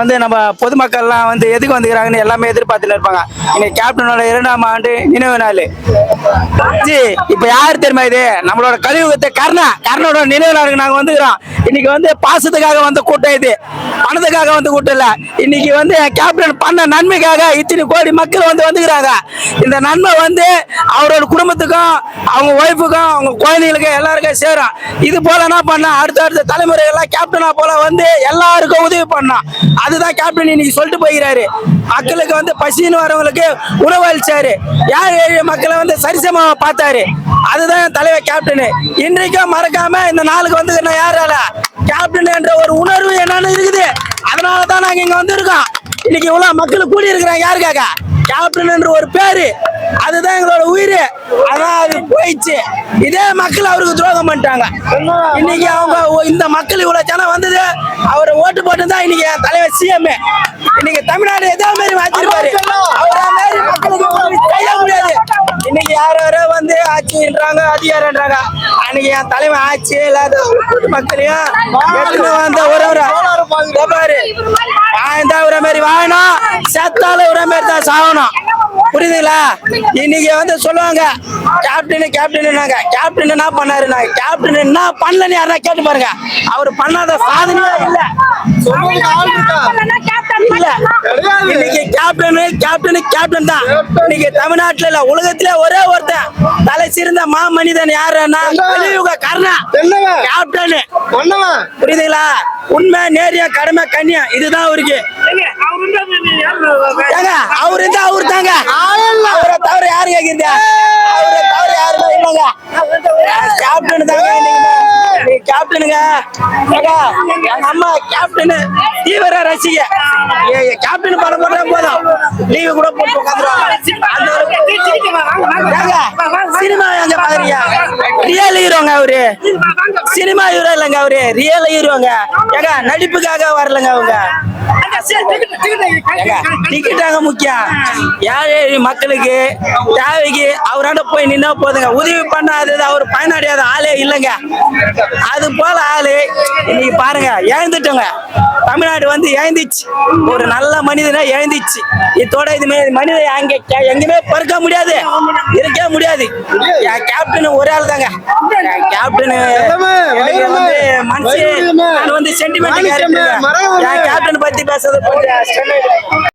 வந்து நம்ம பொதுமக்கள்லாம் வந்து எதுக்கு வந்துக்கிறாங்கன்னு எல்லாமே எதிர்பார்த்துட்டு இருப்பாங்க. இன்னைக்கு கேப்டனோட 2ஆம் ஆண்டு நினைவு நாள். இப்ப யாரு தெரியுமா இது? நம்மளோட கலியுகத்தை கர்ணனோட நினைவு நாளுக்கு நாங்க வந்துக்கிறோம். இன்னைக்கு வந்து பாசத்துக்காக வந்த கூட்டம், இது பணத்துக்காக வந்து கூட்டம் இல்ல. இன்னைக்கு வந்து கேப்டன் பண்ண நன்மைக்காக இத்தனை கோடி மக்கள் வந்துக்கிறாங்க. இந்த நன்மை வந்து அவரோட குடும்பத்துக்கும் அவங்க ஒய்ஃபுக்கும் அவங்க குழந்தைகளுக்கும் எல்லாருக்கும் சேரும். இது போல என்ன பண்ணா அடுத்த தலைமுறைகள்லாம் கேப்டனா போல வந்து எல்லாருக்கும் உதவி பண்ணலாம். அதுதான் கேப்டன் இன்னைக்கு சொல்லிட்டு போகிறாரு. மக்களுக்கு வந்து பசின்னு வரவங்களுக்கு உணவு அளிச்சாரு. யார் ஏழை மக்களை வந்து சரிசமமா பார்த்தாரு. அதுதான் தலைவர் கேப்டன். இன்றைக்கும் மறக்காம இந்த நாளுக்கு வந்து யாரால கேப்டன் என்ற ஒரு உணர்வு என்னன்னு இருக்குது. அதனாலதான் நாங்க இங்க வந்திருக்கோம். இன்னைக்கு இவ்வளவு மக்கள் கூடி இருக்கிறாங்க. யாருக்காக? கேப்டன் என்ற ஒரு பேரு, அதுதான் எங்களோட உயிர். அதான் அது போயிடுச்சு. இதே மக்கள் அவருக்கு துரோகம் பண்ணிட்டாங்க. இன்னைக்கு அவங்க இந்த மக்கள் இவ்வளவு ஜனம் வந்தது அவரை ஓட்டு போட்டு தான் இன்னைக்கு தலைவர் சிஎம். இன்னைக்கு தமிழ்நாடு எதோ மாதிரி மாத்திருப்பாரு. அவரா மாதிரி மக்களுக்கு செய்ய முடியாது. இன்னைக்கு யாரோ வந்து ஆட்சின்றாங்க, அதிகாரன்றாங்க. அன்னைக்கு என் தலைவன் ஆட்சி இல்லாத மக்களையும் வந்த ஒரு பாரு வாழ்ந்தா ஒரு மாதிரி வாழணும், செத்தாலும் ஒரு மாதிரி தான் சாகணும். புரியுதுங்களா? இன்னைக்கு வந்து சொல்லுவாங்க கேப்டன் கேப்டன் என்ன பண்ணாரு, கேப்டன் என்ன பண்ணலன்னு யாரா கேட்டு பாருங்க. அவர் பண்ணாத சாதனையே இல்ல. இன்னைக்கு கேப்டன் தான். இன்னைக்கு தமிழ்நாட்டுல இல்ல உலகத்திலே ஒரே ஒருத்தன் தலை சிறந்த மாமனிதன் யாருன்னா கர்ணன் கேப்டன். புரியுதுங்களா? உண்மை, நேரியா, கடமை, கண்ணியம், இதுதான் அவருக்கு. அவரு இருந்தா அவரு தாங்க. அவரை தவிர யாரு கேக்குறீங்க? அவரை தவிர யாருமே இல்லைங்க. கேப்டன் தாங்க. கேப்டனுங்க அம்மா கேப்டன் தீவிர ரசிக. கேப்டன் படம் போட்டா போதும், லீவு கூட போட்டு உட்காந்துருவாங்க. சினிமா எங்க பாக்குறீங்க? ரியல் ஹீரோங்க அவரு. சினிமா ஹீரோ இல்லைங்க அவரு, ரியல் ஹீரோங்க. ஏங்க நடிப்புக்காக வரலங்க அவங்க. டிக்கெட்டாங்க முக்கியம். ஏழை மக்களுக்கு தேவைக்கு அவராண்ட போய் நின்னா போதுங்க. உதவி பண்ணாது அவர் பயனடையாத ஆளே இல்லைங்க. அது போல ஆளு இன்னைக்கு பாருங்க எழுந்துட்டோங்க. தமிழ்நாடு வந்து எழுந்துச்சு, ஒரு நல்ல மனிதனை எழுந்துச்சு. இதோட இதுமே மனிதன் எங்கேயுமே பறக்க முடியாது, இருக்கவே முடியாது. என் கேப்டன் ஒரே ஆள் தாங்க. கேப்டன் வந்து மனசு, நான் வந்து சென்டிமெண்ட் கேப்டன் பத்தி பேசுறது